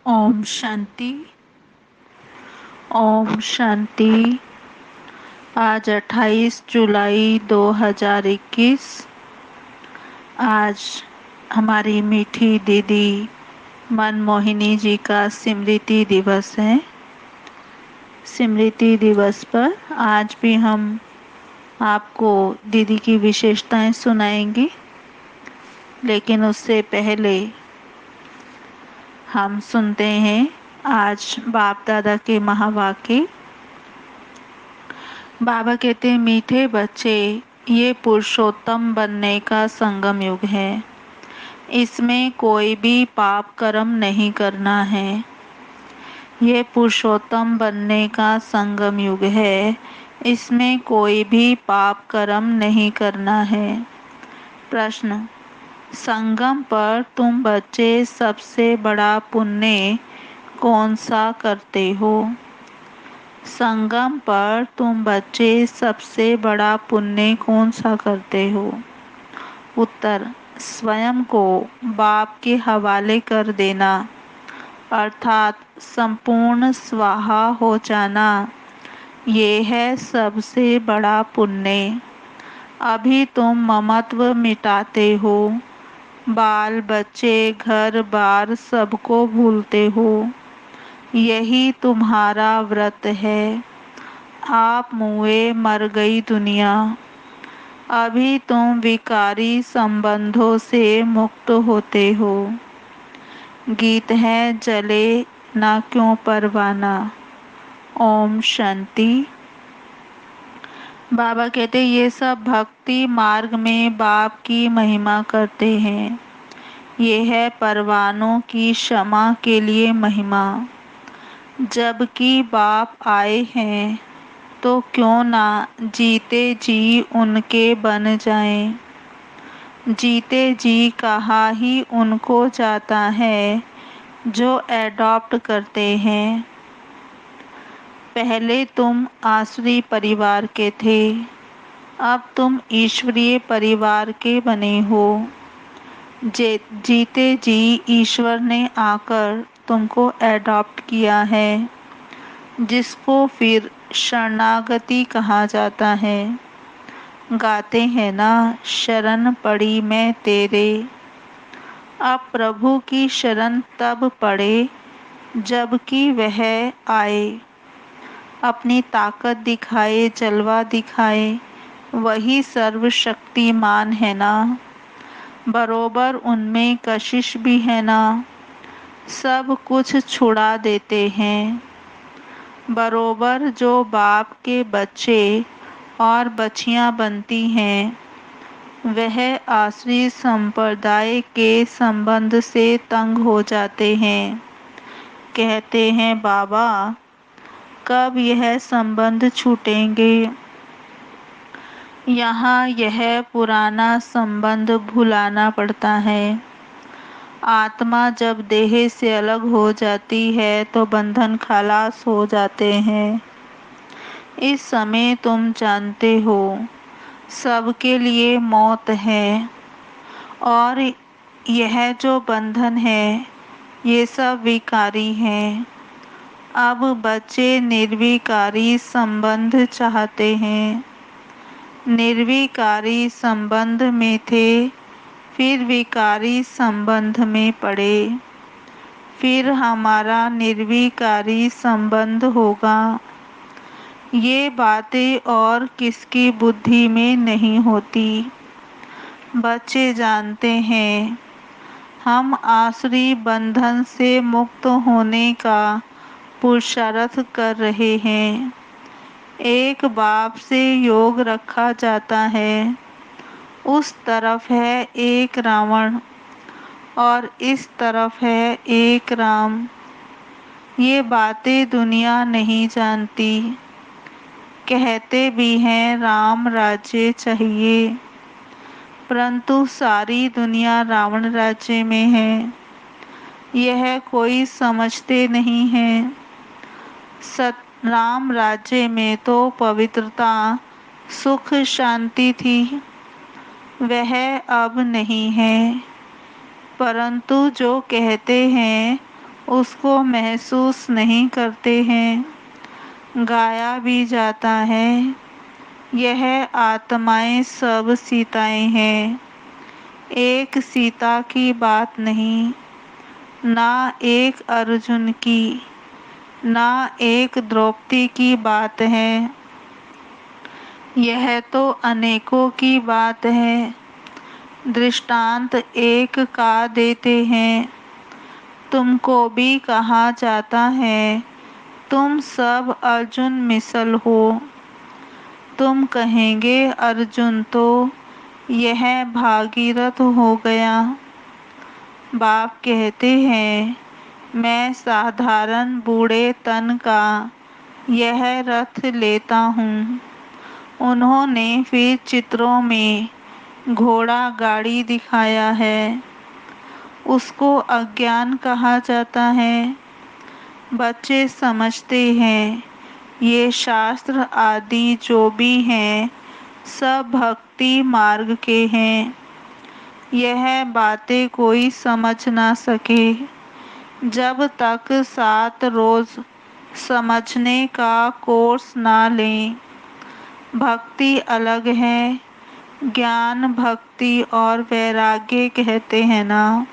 ओम शांति। ओम शांति। आज 28 जुलाई 2021। आज हमारी मीठी दीदी मनमोहिनी जी का स्मृति दिवस है। स्मृति दिवस पर आज भी हम आपको दीदी की विशेषताएं सुनाएंगे, लेकिन उससे पहले हम सुनते हैं आज बाप दादा के महावाक्य। बाबा कहते हैं, मीठे बच्चे, ये पुरुषोत्तम बनने का संगम युग है। इसमें कोई भी पाप कर्म नहीं करना है। ये पुरुषोत्तम बनने का संगम युग है। इसमें कोई भी पाप कर्म नहीं करना है। प्रश्न: संगम पर तुम बच्चे सबसे बड़ा पुण्य कौन सा करते हो? संगम पर तुम बच्चे सबसे बड़ा पुण्य कौन सा करते हो? उत्तर: स्वयं को बाप के हवाले कर देना, अर्थात संपूर्ण स्वाहा हो जाना, ये है सबसे बड़ा पुण्य। अभी तुम ममत्व मिटाते हो, बाल बच्चे घर बार सबको भूलते हो। यही तुम्हारा व्रत है। आप मुए मर गई दुनिया। अभी तुम विकारी संबंधों से मुक्त होते हो। गीत है जले ना क्यों परवाना। ओम शांति। बाबा कहते, ये सब भक्ति मार्ग में बाप की महिमा करते हैं। ये है परवानों की क्षमा के लिए महिमा। जबकि बाप आए हैं तो क्यों ना जीते जी उनके बन जाएं। जीते जी कहा ही उनको जाता है जो एडॉप्ट करते हैं। पहले तुम आसुरी परिवार के थे, अब तुम ईश्वरीय परिवार के बने हो। जीते जी ईश्वर ने आकर तुमको एडॉप्ट किया है, जिसको फिर शरणागति कहा जाता है। गाते हैं ना, शरण पड़ी मैं तेरे। अब प्रभु की शरण तब पड़े जबकि वह आए, अपनी ताकत दिखाए, जलवा दिखाए। वही सर्वशक्तिमान है ना, बरोबर उनमें कशिश भी है ना। सब कुछ छुड़ा देते हैं। बरोबर जो बाप के बच्चे और बच्चियां बनती हैं, वह आसुरी संप्रदाय के संबंध से तंग हो जाते हैं। कहते हैं, बाबा कब यह संबंध छूटेंगे? यहाँ यह पुराना संबंध भुलाना पड़ता है। आत्मा जब देह से अलग हो जाती है तो बंधन खलास हो जाते हैं। इस समय तुम जानते हो सबके लिए मौत है, और यह जो बंधन है ये सब विकारी है। अब बच्चे निर्विकारी संबंध चाहते हैं। निर्विकारी संबंध में थे, फिर विकारी संबंध में पड़े, फिर हमारा निर्विकारी संबंध होगा। ये बातें और किसकी बुद्धि में नहीं होती। बच्चे जानते हैं हम आसुरी बंधन से मुक्त होने का पुरुषार्थ कर रहे हैं। एक बाप से योग रखा जाता है, उस तरफ है एक रावण और इस तरफ है एक राम। ये बातें दुनिया नहीं जानती। कहते भी हैं राम राज्य चाहिए, परंतु सारी दुनिया रावण राज्य में है। यह कोई समझते नहीं है। राम राज्य में तो पवित्रता, सुख, शांति थी, वह अब नहीं है। परंतु जो कहते हैं उसको महसूस नहीं करते हैं। गाया भी जाता है, यह आत्माएं सब सीताएं हैं। एक सीता की बात नहीं, ना एक अर्जुन की, ना एक द्रौपदी की बात है। यह तो अनेकों की बात है। दृष्टांत एक का देते हैं, तुमको भी कहा जाता है, तुम सब अर्जुन मिसल हो। तुम कहेंगे अर्जुन तो यह भागीरथ हो गया। बाप कहते हैं, मैं साधारण बूढ़े तन का यह रथ लेता हूँ। उन्होंने फिर चित्रों में घोड़ा गाड़ी दिखाया है, उसको अज्ञान कहा जाता है। बच्चे समझते हैं ये शास्त्र आदि जो भी हैं सब भक्ति मार्ग के हैं। यह बातें कोई समझ ना सके जब तक 7 रोज समझने का कोर्स ना लें। भक्ति अलग है, ज्ञान भक्ति और वैराग्य कहते हैं ना।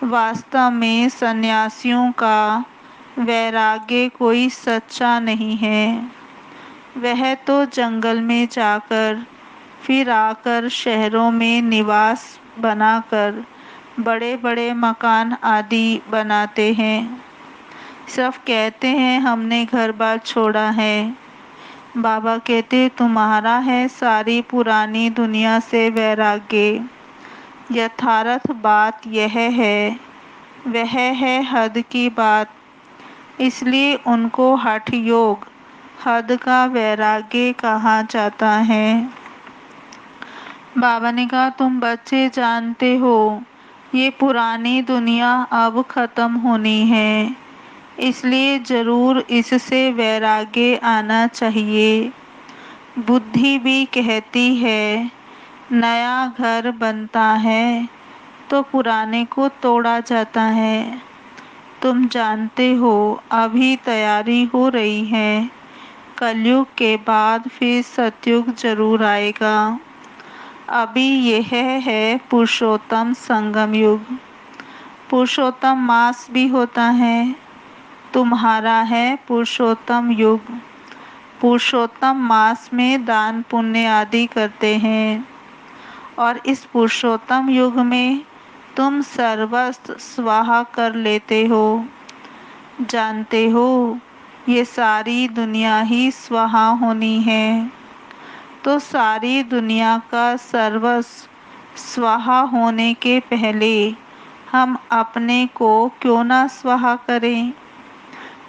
वास्तव में सन्यासियों का वैराग्य कोई सच्चा नहीं है। वह तो जंगल में जाकर फिर आकर शहरों में निवास बनाकर बड़े बड़े मकान आदि बनाते हैं। सब कहते हैं हमने घर बार छोड़ा है। बाबा कहते तुम्हारा है सारी पुरानी दुनिया से वैराग्य। यथार्थ बात यह है, वह है हद की बात। इसलिए उनको हठ योग, हद का वैराग्य कहा जाता है। बाबा ने कहा तुम बच्चे जानते हो ये पुरानी दुनिया अब खत्म होनी है, इसलिए जरूर इससे वैराग्य आना चाहिए। बुद्धि भी कहती है नया घर बनता है तो पुराने को तोड़ा जाता है। तुम जानते हो अभी तैयारी हो रही है, कलयुग के बाद फिर सतयुग जरूर आएगा। अभी यह है पुरुषोत्तम संगम युग। पुरुषोत्तम मास भी होता है, तुम्हारा है पुरुषोत्तम युग। पुरुषोत्तम मास में दान पुण्य आदि करते हैं और इस पुरुषोत्तम युग में तुम सर्वस्व स्वाहा कर लेते हो। जानते हो ये सारी दुनिया ही स्वाहा होनी है, तो सारी दुनिया का सर्वस्व स्वाहा होने के पहले हम अपने को क्यों ना स्वाहा करें।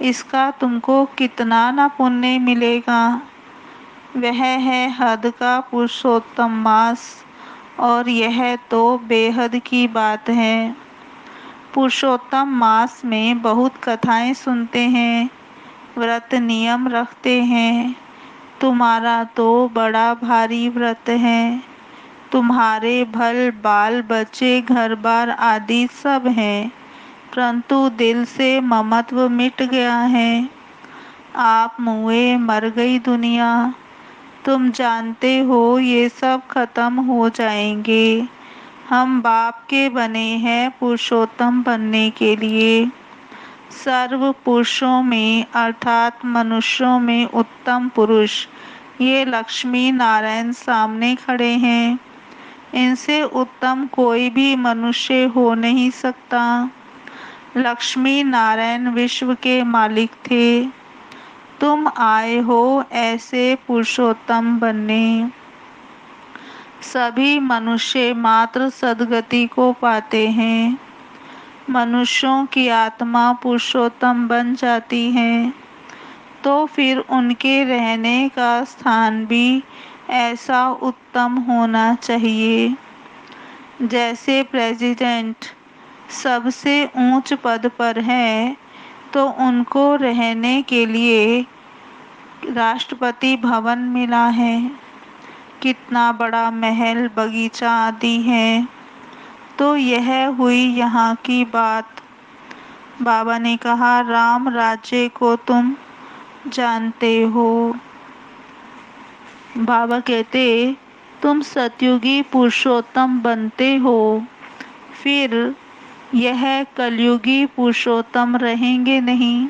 इसका तुमको कितना ना पुण्य मिलेगा। वह है हद का पुरुषोत्तम मास और यह तो बेहद की बात है। पुरुषोत्तम मास में बहुत कथाएं सुनते हैं, व्रत नियम रखते हैं। तुम्हारा तो बड़ा भारी व्रत है। तुम्हारे भल बाल बच्चे घर बार आदि सब हैं, परंतु दिल से ममत्व मिट गया है। आप मुए मर गई दुनिया। तुम जानते हो ये सब खत्म हो जाएंगे। हम बाप के बने हैं पुरुषोत्तम बनने के लिए। सर्व पुरुषों में अर्थात मनुष्यों में उत्तम पुरुष ये लक्ष्मी नारायण सामने खड़े हैं। इनसे उत्तम कोई भी मनुष्य हो नहीं सकता। लक्ष्मी नारायण विश्व के मालिक थे। तुम आए हो ऐसे पुरुषोत्तम बनने। सभी मनुष्य मात्र सद्गति को पाते हैं। मनुष्यों की आत्मा पुरुषोत्तम बन जाती है तो फिर उनके रहने का स्थान भी ऐसा उत्तम होना चाहिए। जैसे प्रेसिडेंट सबसे ऊंच पद पर है तो उनको रहने के लिए राष्ट्रपति भवन मिला है। कितना बड़ा महल बगीचा आदि है। तो यह हुई यहाँ की बात। बाबा ने कहा, राम राज्य को तुम जानते हो। बाबा कहते, तुम सतयुगी पुरुषोत्तम बनते हो, फिर यह कलयुगी पुरुषोत्तम रहेंगे नहीं।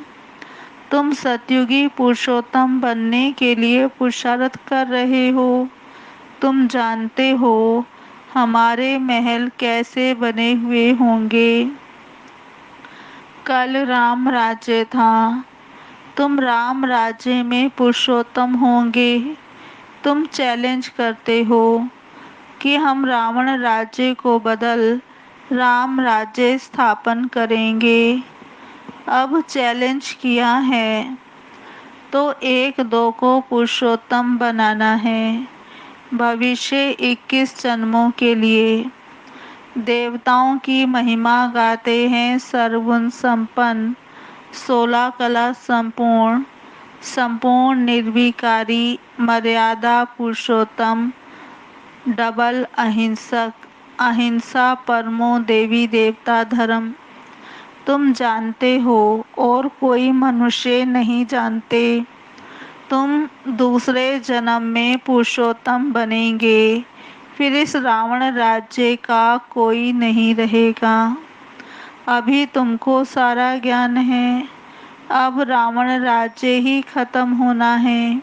तुम सतयुगी पुरुषोत्तम बनने के लिए पुरुषार्थ कर रहे हो। तुम जानते हो हमारे महल कैसे बने हुए होंगे। कल राम राज्य था, तुम राम राज्य में पुरुषोत्तम होंगे। तुम चैलेंज करते हो कि हम रावण राज्य को बदल राम राज्य स्थापन करेंगे। अब चैलेंज किया है तो एक दो को पुरुषोत्तम बनाना है, भविष्य 21 जन्मों के लिए। देवताओं की महिमा गाते हैं, सर्वगुण संपन्न, 16 कला संपूर्ण, संपूर्ण निर्विकारी, मर्यादा पुरुषोत्तम, डबल अहिंसक, अहिंसा परमो देवी देवता धर्म। तुम जानते हो और कोई मनुष्य नहीं जानते। तुम दूसरे जन्म में पुरुषोत्तम बनेंगे, फिर इस रावण राज्य का कोई नहीं रहेगा। अभी तुमको सारा ज्ञान है, अब रावण राज्य ही खत्म होना है।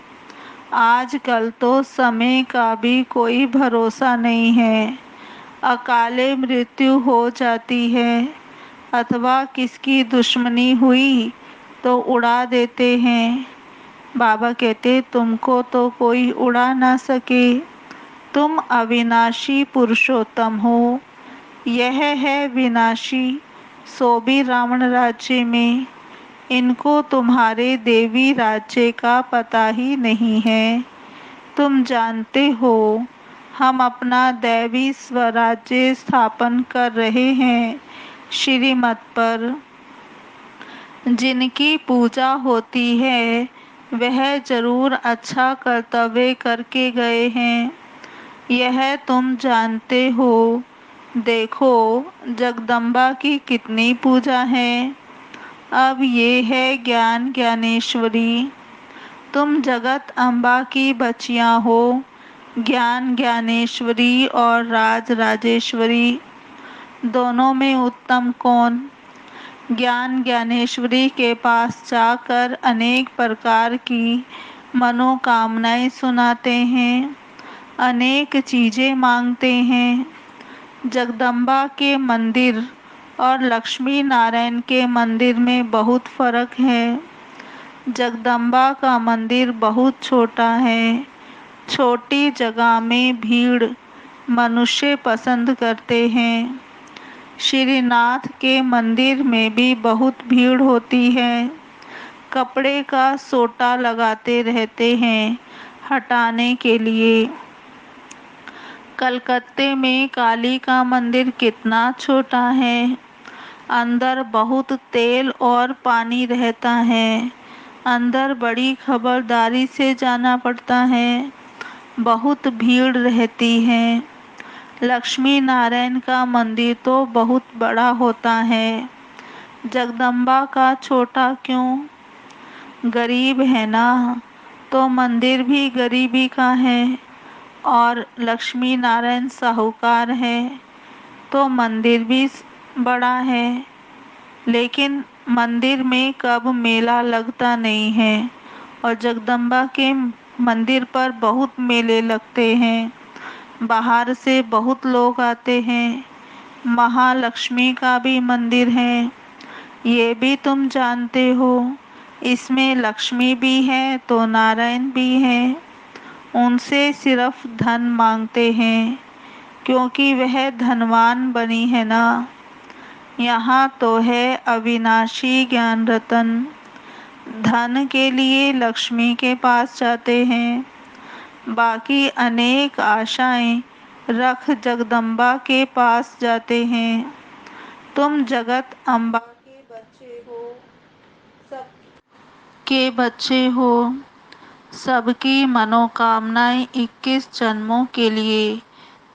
आजकल तो समय का भी कोई भरोसा नहीं है। अकाले मृत्यु हो जाती है अथवा किसकी दुश्मनी हुई तो उड़ा देते हैं। बाबा कहते, तुमको तो कोई उड़ा ना सके। तुम अविनाशी पुरुषोत्तम हो, यह है विनाशी, सो भी रावण राज्य में। इनको तुम्हारे देवी राज्य का पता ही नहीं है। तुम जानते हो हम अपना दैवी स्वराज्य स्थापन कर रहे हैं। श्रीमत पर जिनकी पूजा होती है वह जरूर अच्छा कर्तव्य करके गए हैं, यह तुम जानते हो। देखो जगदम्बा की कितनी पूजा है। अब ये है ज्ञान ज्ञानेश्वरी। तुम जगत अम्बा की बच्चियां हो। ज्ञान ज्ञानेश्वरी और राज राजेश्वरी, दोनों में उत्तम कौन? ज्ञान ज्ञानेश्वरी के पास जाकर अनेक प्रकार की मनोकामनाएं सुनाते हैं, अनेक चीजें मांगते हैं। जगदम्बा के मंदिर और लक्ष्मी नारायण के मंदिर में बहुत फर्क है। जगदम्बा का मंदिर बहुत छोटा है। छोटी जगह में भीड़ मनुष्य पसंद करते हैं। श्रीनाथ के मंदिर में भी बहुत भीड़ होती है। कपड़े का सोटा लगाते रहते हैं हटाने के लिए। कलकत्ते में काली का मंदिर कितना छोटा है। अंदर बहुत तेल और पानी रहता है। अंदर बड़ी खबरदारी से जाना पड़ता है। बहुत भीड़ रहती है। लक्ष्मी नारायण का मंदिर तो बहुत बड़ा होता है। जगदम्बा का छोटा क्यों? गरीब है ना, तो मंदिर भी गरीबी का है। और लक्ष्मी नारायण साहूकार है तो मंदिर भी बड़ा है। लेकिन मंदिर में कब मेला लगता नहीं है और जगदम्बा के मंदिर पर बहुत मेले लगते हैं। बाहर से बहुत लोग आते हैं। महालक्ष्मी का भी मंदिर है, ये भी तुम जानते हो। इसमें लक्ष्मी भी है तो नारायण भी है। उनसे सिर्फ धन मांगते हैं क्योंकि वह धनवान बनी है ना। यहाँ तो है अविनाशी ज्ञान रतन। धन के लिए लक्ष्मी के पास जाते हैं, बाकी अनेक आशाएं रख जगदम्बा के पास जाते हैं। तुम जगत अम्बा के बच्चे हो, सबके बच्चे हो। सबकी मनोकामनाएं 21 जन्मों के लिए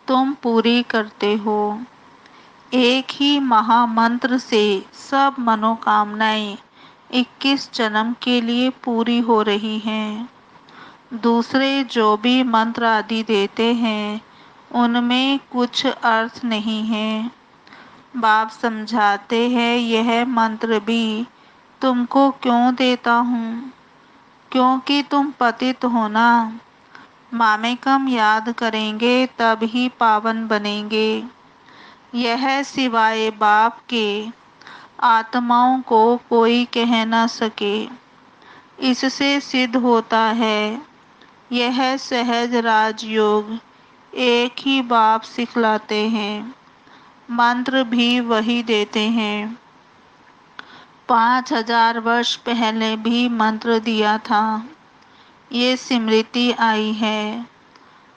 तुम पूरी करते हो। एक ही महामंत्र से सब मनोकामनाएं 21 जन्म के लिए पूरी हो रही हैं। दूसरे जो भी मंत्र आदि देते हैं उनमें कुछ अर्थ नहीं है। बाप समझाते हैं यह मंत्र भी तुमको क्यों देता हूँ, क्योंकि तुम पतित हो ना। मामेकम याद करेंगे तब ही पावन बनेंगे। यह सिवाय बाप के आत्माओं को कोई कह न सके। इससे सिद्ध होता है यह सहज राजयोग एक ही बाप सिखलाते हैं, मंत्र भी वही देते हैं। 5000 वर्ष पहले भी मंत्र दिया था, ये स्मृति आई है।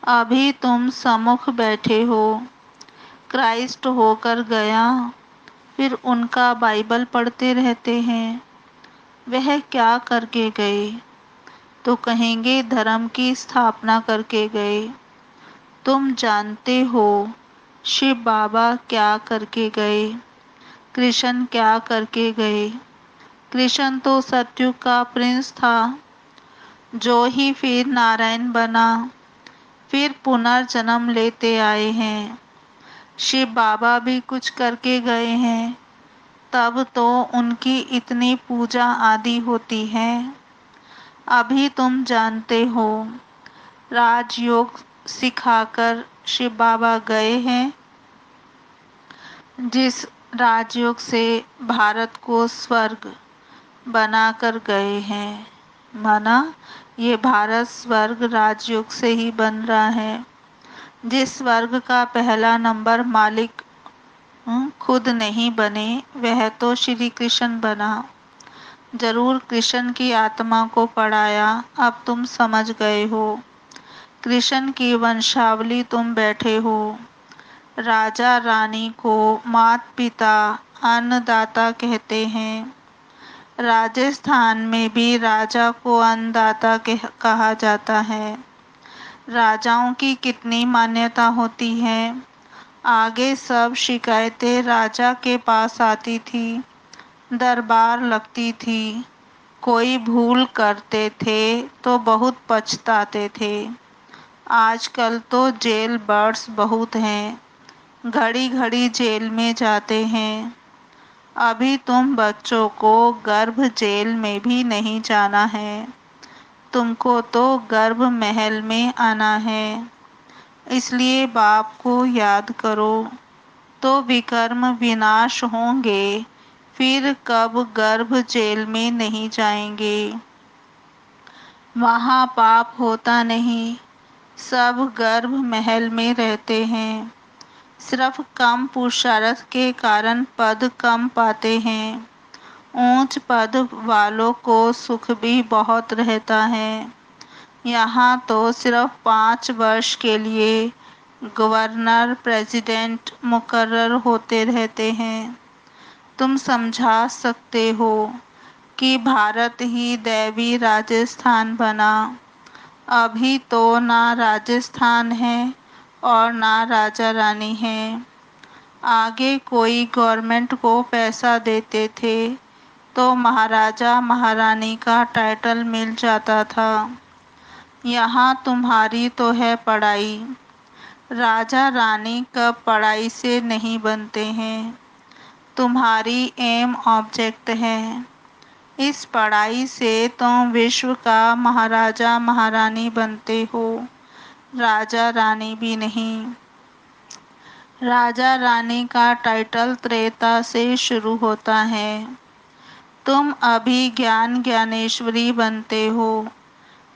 अभी तुम सम्मुख बैठे हो, क्राइस्ट होकर गया, फिर उनका बाइबल पढ़ते रहते हैं। वह क्या करके गए? तो कहेंगे धर्म की स्थापना करके गए। तुम जानते हो शिव बाबा क्या करके गए, कृष्ण क्या करके गए। कृष्ण तो सतयुग का प्रिंस था, जो ही फिर नारायण बना, फिर पुनर्जन्म लेते आए हैं। शिव बाबा भी कुछ करके गए हैं, तब तो उनकी इतनी पूजा आदि होती है। अभी तुम जानते हो राजयोग सिखाकर शिव बाबा गए हैं, जिस राजयोग से भारत को स्वर्ग बनाकर गए हैं। माना ये भारत स्वर्ग राजयोग से ही बन रहा है। जिस स्वर्ग का पहला नंबर मालिक खुद नहीं बने, वह तो श्री कृष्ण बना। जरूर कृष्ण की आत्मा को पढ़ाया, अब तुम समझ गए हो। कृष्ण की वंशावली तुम बैठे हो। राजा रानी को मात पिता अन्नदाता कहते हैं। राजस्थान में भी राजा को अन्नदाता कहा जाता है। राजाओं की कितनी मान्यता होती है। आगे सब शिकायतें राजा के पास आती थी, दरबार लगती थी। कोई भूल करते थे तो बहुत पछताते थे। आजकल तो जेल बर्ड्स बहुत हैं, घड़ी घड़ी जेल में जाते हैं। अभी तुम बच्चों को गर्भ जेल में भी नहीं जाना है, तुमको तो गर्भ महल में आना है। इसलिए बाप को याद करो, तो विकर्म विनाश होंगे, फिर कब गर्भ जेल में नहीं जाएंगे। वहाँ पाप होता नहीं, सब गर्भ महल में रहते हैं। सिर्फ कम पुरुषार्थ के कारण पद कम पाते हैं। ऊंच पद वालों को सुख भी बहुत रहता है। यहाँ तो सिर्फ 5 वर्ष के लिए गवर्नर प्रेसिडेंट मुकर्रर होते रहते हैं। तुम समझा सकते हो कि भारत ही दैवी राजस्थान बना। अभी तो ना राजस्थान है और ना राजा रानी है। आगे कोई गवर्नमेंट को पैसा देते थे तो महाराजा महारानी का टाइटल मिल जाता था। यहाँ तुम्हारी तो है पढ़ाई। राजा रानी कब पढ़ाई से नहीं बनते हैं। तुम्हारी एम ऑब्जेक्ट है। इस पढ़ाई से तुम विश्व का महाराजा महारानी बनते हो, राजा रानी भी नहीं। राजा रानी का टाइटल त्रेता से शुरू होता है। तुम अभी ज्ञान ज्ञानेश्वरी बनते हो,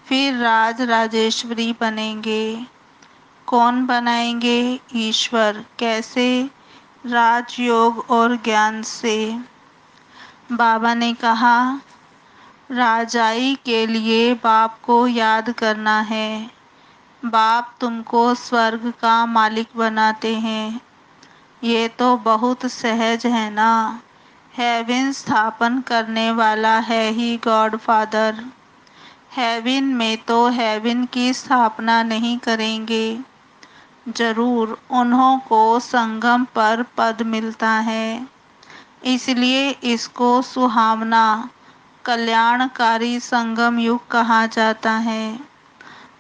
फिर राज राजेश्वरी बनेंगे। कौन बनाएंगे? ईश्वर। कैसे? राजयोग और ज्ञान से। बाबा ने कहा राजाई के लिए बाप को याद करना है। बाप तुमको स्वर्ग का मालिक बनाते हैं। ये तो बहुत सहज है ना। हेवन स्थापन करने वाला है ही गॉड फादर। हेवन में तो हेवन की स्थापना नहीं करेंगे, जरूर उन्हों को संगम पर पद मिलता है, इसलिए इसको सुहावना कल्याणकारी संगम युग कहा जाता है।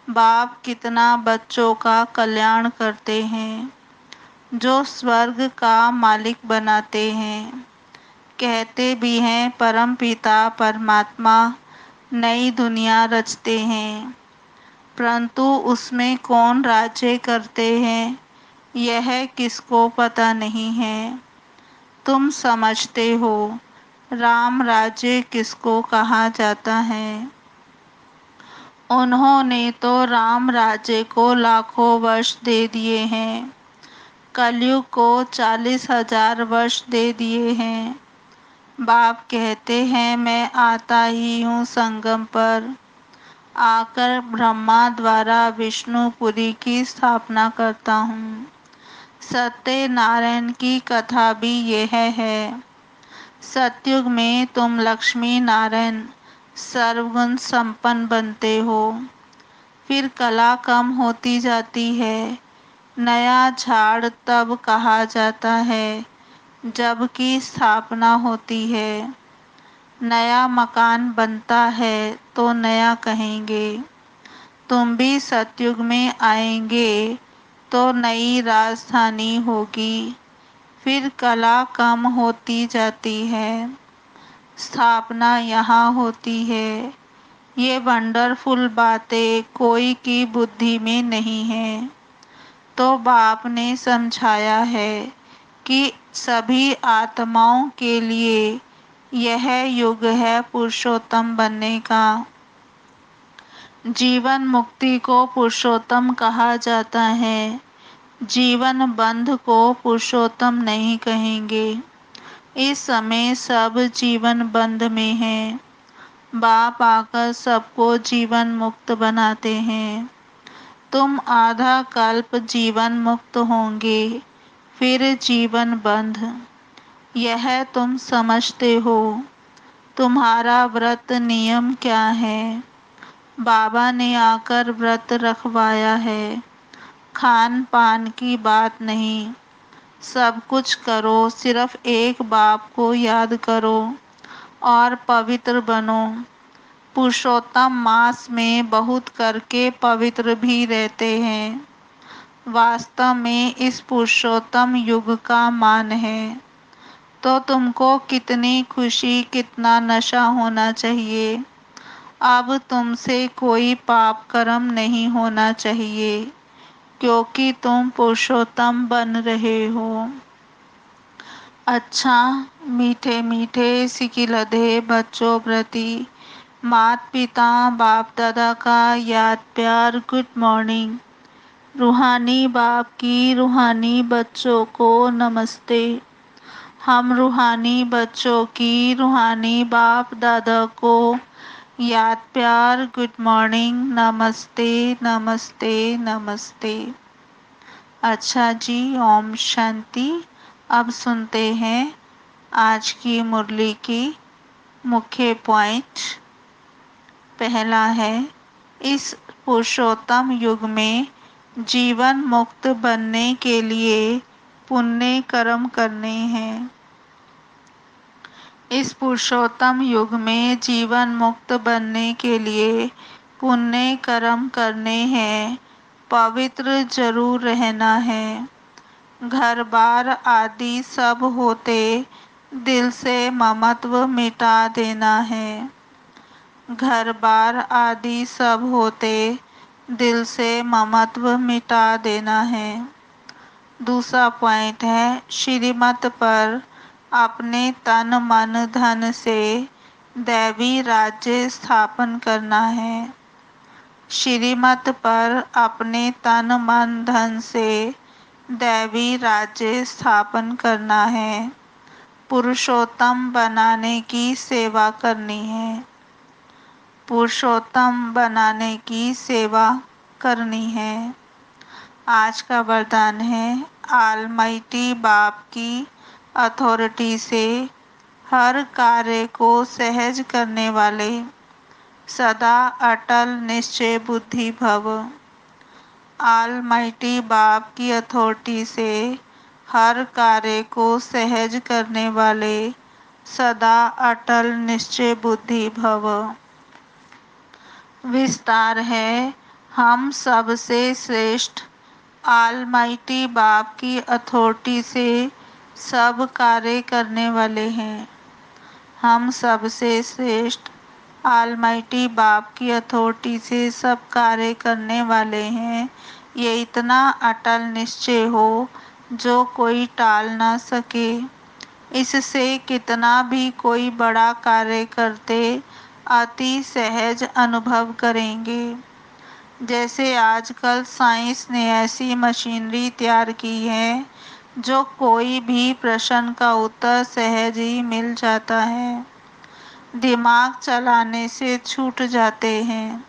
बाप कितना बच्चों का कल्याण करते हैं, जो स्वर्ग का मालिक बनाते हैं। कहते भी हैं परम पिता परमात्मा नई दुनिया रचते हैं, परंतु उसमें कौन राज्य करते हैं यह किसको पता नहीं है। तुम समझते हो राम राज्य किसको कहा जाता है। उन्होंने तो राम राज्य को लाखों वर्ष दे दिए हैं, कलयुग को 40,000 वर्ष दे दिए हैं। बाप कहते हैं मैं आता ही हूँ संगम पर, आकर ब्रह्मा द्वारा विष्णुपुरी की स्थापना करता हूँ। सत्यनारायण की कथा भी यह है। सतयुग में तुम लक्ष्मी नारायण सर्वगुण संपन्न बनते हो, फिर कला कम होती जाती है। नया झाड़ तब कहा जाता है जबकि स्थापना होती है। नया मकान बनता है तो नया कहेंगे। तुम भी सतयुग में आएंगे तो नई राजधानी होगी, फिर कला कम होती जाती है, स्थापना यहाँ होती है। ये वंडरफुल बातें कोई की बुद्धि में नहीं है, तो बाप ने समझाया है कि सभी आत्माओं के लिए यह युग है पुरुषोत्तम बनने का। जीवन मुक्ति को पुरुषोत्तम कहा जाता है, जीवन बंध को पुरुषोत्तम नहीं कहेंगे। इस समय सब जीवन बंध में है। बाप आकर सबको जीवन मुक्त बनाते हैं। तुम आधा कल्प जीवन मुक्त होंगे, फिर जीवन बंध। यह तुम समझते हो। तुम्हारा व्रत नियम क्या है? बाबा ने आकर व्रत रखवाया है। खान पान की बात नहीं, सब कुछ करो, सिर्फ एक बाप को याद करो और पवित्र बनो। पुरुषोत्तम मास में बहुत करके पवित्र भी रहते हैं। वास्तव में इस पुरुषोत्तम युग का मान है, तो तुमको कितनी खुशी कितना नशा होना चाहिए। अब तुमसे कोई पाप कर्म नहीं होना चाहिए, क्योंकि तुम पुरुषोत्तम बन रहे हो। अच्छा मीठे मीठे सिकिलधे बच्चों प्रति माता पिता बाप दादा का याद प्यार गुड मॉर्निंग। रूहानी बाप की रूहानी बच्चों को नमस्ते। हम रूहानी बच्चों की रूहानी बाप दादा को याद प्यार गुड मॉर्निंग नमस्ते नमस्ते नमस्ते। अच्छा जी, ओम शांति। अब सुनते हैं आज की मुरली की मुख्य पॉइंट। पहला है, इस पुरुषोत्तम युग में जीवन मुक्त बनने के लिए पुण्य कर्म करने हैं। इस पुरुषोत्तम युग में जीवन मुक्त बनने के लिए पुण्य कर्म करने हैं, पवित्र जरूर रहना है। घर बार आदि सब होते दिल से ममत्व मिटा देना है। घर बार आदि सब होते दिल से ममत्व मिटा देना है। दूसरा पॉइंट है, श्रीमत पर अपने तन मन धन से दैवी राज्य स्थापन करना है। श्रीमत पर अपने तन मन धन से दैवी राज्य स्थापन करना है। पुरुषोत्तम बनाने की सेवा करनी है। पुरुषोत्तम बनाने की सेवा करनी है। आज का वरदान है, ऑलमाइटी बाप की अथॉरिटी से हर कार्य को सहज करने वाले सदा अटल निश्चय बुद्धि भव। ऑलमाइटी बाप की अथॉरिटी से हर कार्य को सहज करने वाले सदा अटल निश्चय बुद्धि भव। विस्तार है, हम सबसे श्रेष्ठ ऑलमाइटी बाप की अथॉरिटी से सब कार्य करने वाले हैं। हम सबसे श्रेष्ठ ऑलमाइटी बाप की अथॉरिटी से सब कार्य करने वाले हैं। ये इतना अटल निश्चय हो जो कोई टाल ना सके। इससे कितना भी कोई बड़ा कार्य करते अति सहज अनुभव करेंगे। जैसे आजकल साइंस ने ऐसी मशीनरी तैयार की है जो कोई भी प्रश्न का उत्तर सहज ही मिल जाता है, दिमाग चलाने से छूट जाते हैं।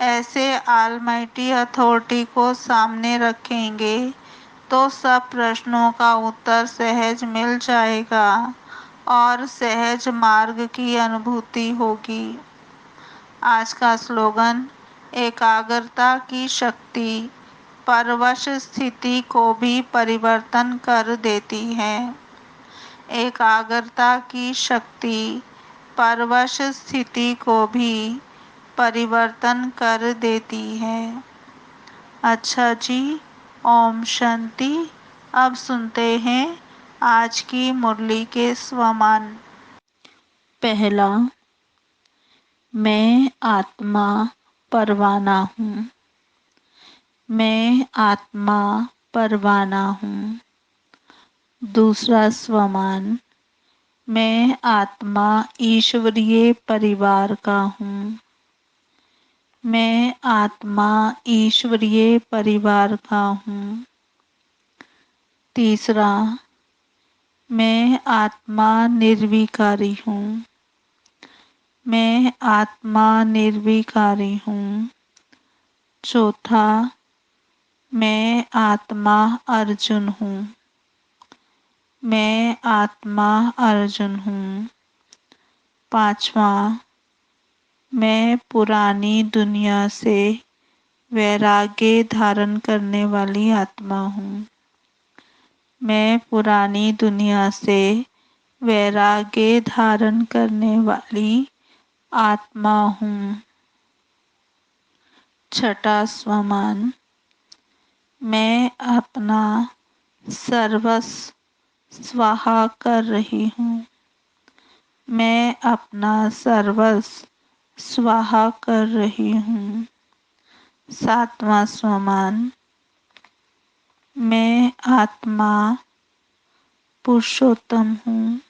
ऐसे ऑलमाइटी अथॉरिटी को सामने रखेंगे तो सब प्रश्नों का उत्तर सहज मिल जाएगा और सहज मार्ग की अनुभूति होगी। आज का स्लोगन, एकाग्रता की शक्ति परवश स्थिति को भी परिवर्तन कर देती है। एकाग्रता की शक्ति परवश स्थिति को भी परिवर्तन कर देती है। अच्छा जी, ओम शांति। अब सुनते हैं आज की मुरली के स्वमान। पहला, मैं आत्मा परवाना हूँ। मैं आत्मा परवाना हूँ। दूसरा स्वमान, मैं आत्मा ईश्वरीय परिवार का हूँ। मैं आत्मा ईश्वरीय परिवार का हूँ। तीसरा, मैं आत्मा निर्विकारी हूँ। मैं आत्मा निर्विकारी हूँ। चौथा, मैं आत्मा अर्जुन हूँ। मैं आत्मा अर्जुन हूँ। पांचवा, मैं पुरानी दुनिया से वैराग्य धारण करने वाली आत्मा हूँ। मैं पुरानी दुनिया से वैराग्य धारण करने वाली आत्मा हूँ। छठा स्वमान, मैं अपना सर्वस्व स्वाहा कर रही हूँ। मैं अपना सर्वस्व स्वाहा कर रही हूँ। सातवां स्वमान, मैं आत्मा पुरुषोत्तम हूँ।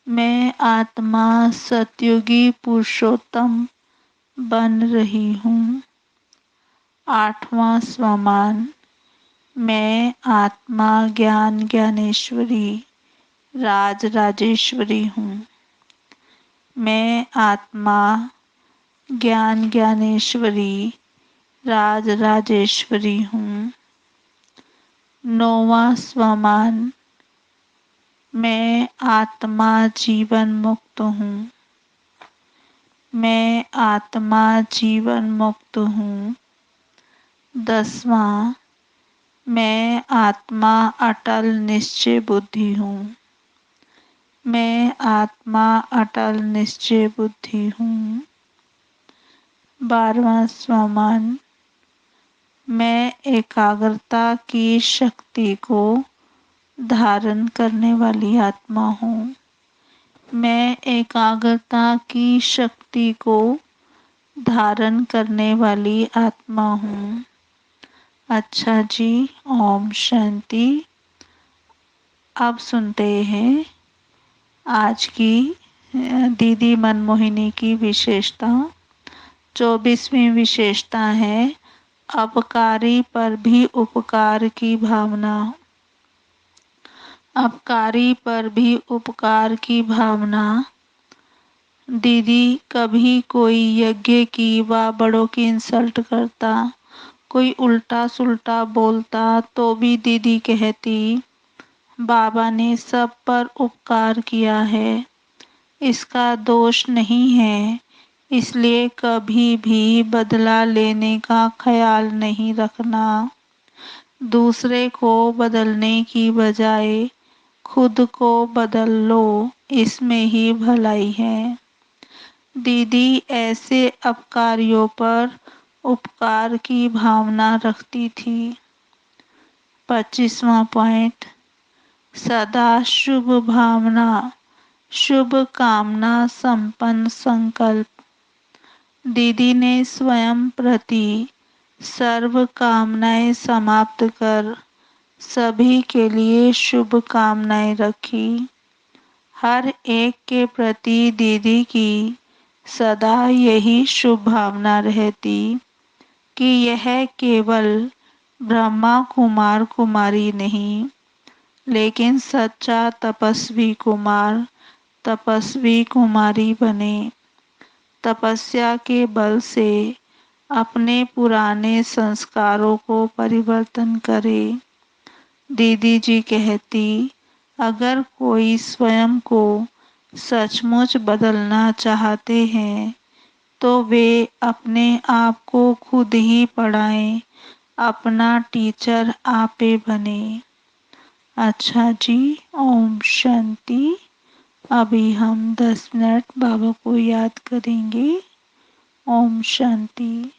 मैं आत्मा सतयुगी पुरुषोत्तम बन रही हूँ। आठवां स्वमान, मैं आत्मा ज्ञान ज्ञानेश्वरी राज राजेश्वरी हूँ। मैं आत्मा ज्ञान ज्ञानेश्वरी राज राजेश्वरी हूँ। नौवां स्वमान, मैं आत्मा जीवन मुक्त हूँ। मैं आत्मा जीवन मुक्त हूँ। 10वां, मैं आत्मा अटल निश्चय बुद्धि हूँ। मैं आत्मा अटल निश्चय बुद्धि हूँ। 12वां स्वमान, मैं एकाग्रता की शक्ति को धारण करने वाली आत्मा हूँ। मैं एकाग्रता की शक्ति को धारण करने वाली आत्मा हूँ। अच्छा जी, ओम शांति। अब सुनते हैं आज की दीदी मनमोहिनी की विशेषता। 24वीं विशेषता है, अपकारी पर भी उपकार की भावना। अपकारी पर भी उपकार की भावना। दीदी कभी कोई यज्ञ की व बड़ों की इंसल्ट करता, कोई उल्टा सुल्टा बोलता तो भी दीदी कहती, बाबा ने सब पर उपकार किया है, इसका दोष नहीं है इसलिए कभी भी बदला लेने का ख्याल नहीं रखना। दूसरे को बदलने की बजाय खुद को बदल लो, इसमें ही भलाई है। दीदी ऐसे अपकारियों पर उपकार की भावना रखती थी। 25वां पॉइंट, सदा शुभ भावना, शुभ कामना संपन्न संकल्प। दीदी ने स्वयं प्रति सर्व कामनाएं समाप्त कर सभी के लिए शुभ कामनाएं रखी। हर एक के प्रति दीदी की सदा यही शुभ भावना रहती कि यह केवल ब्रह्मा कुमार कुमारी नहीं, लेकिन सच्चा तपस्वी कुमार तपस्वी कुमारी बने, तपस्या के बल से अपने पुराने संस्कारों को परिवर्तन करे। दीदी जी कहती, अगर कोई स्वयं को सचमुच बदलना चाहते हैं तो वे अपने आप को खुद ही पढ़ाएं, अपना टीचर आपे बने। अच्छा जी, ओम शांति। अभी हम 10 मिनट बाबा को याद करेंगे। ओम शांति।